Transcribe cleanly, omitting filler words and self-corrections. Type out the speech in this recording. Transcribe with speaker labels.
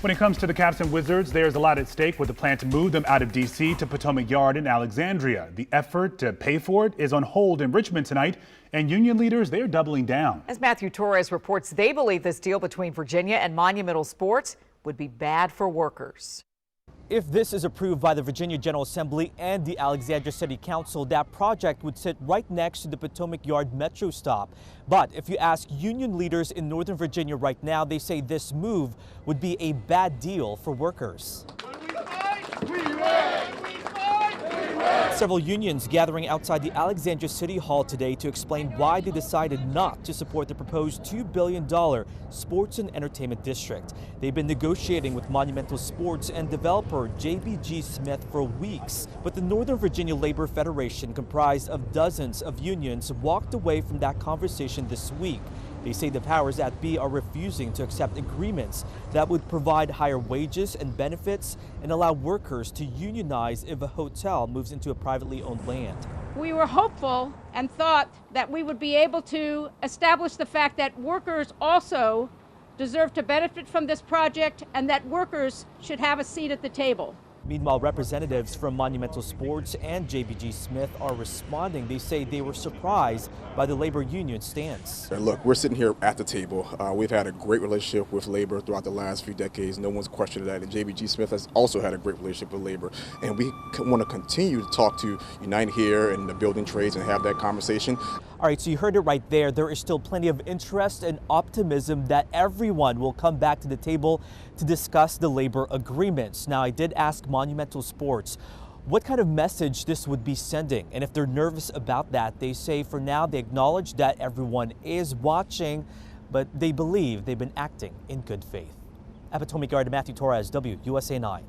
Speaker 1: When it comes to the Caps and Wizards, there's a lot at stake with the plan to move them out of D.C. to Potomac Yard in Alexandria. The effort to pay for it is on hold in Richmond tonight, and union leaders, they're doubling down.
Speaker 2: As Matthew Torres reports, they believe this deal between Virginia and Monumental Sports would be bad for workers.
Speaker 3: If this is approved by the Virginia General Assembly and the Alexandria City Council, that project would sit right next to the Potomac Yard Metro stop. But if you ask union leaders in Northern Virginia right now, they say this move would be a bad deal for workers. Several unions gathering outside the Alexandria City Hall today to explain why they decided not to support the proposed $2 billion sports and entertainment district. They've been negotiating with Monumental Sports and developer JBG Smith for weeks, but the Northern Virginia Labor Federation, comprised of dozens of unions, walked away from that conversation this week. They say the powers that be are refusing to accept agreements that would provide higher wages and benefits and allow workers to unionize if a hotel moves into a privately owned land.
Speaker 4: We were hopeful and thought that we would be able to establish the fact that workers also deserve to benefit from this project and that workers should have a seat at the table.
Speaker 3: Meanwhile, representatives from Monumental Sports and JBG Smith are responding. They say they were surprised by the labor union stance.
Speaker 5: Look, we're sitting here at the table. We've had a great relationship with labor throughout the last few decades. No one's questioned that. And JBG Smith has also had a great relationship with labor. And we want to continue to talk to Unite here and the building trades and have that conversation.
Speaker 3: All right, so you heard it right there. There is still plenty of interest and optimism that everyone will come back to the table to discuss the labor agreements. Now, I did ask Monumental Sports what kind of message this would be sending. And if they're nervous about that, they say for now they acknowledge that everyone is watching, but they believe they've been acting in good faith. At Potomac Yard, Matthew Torres, WUSA 9.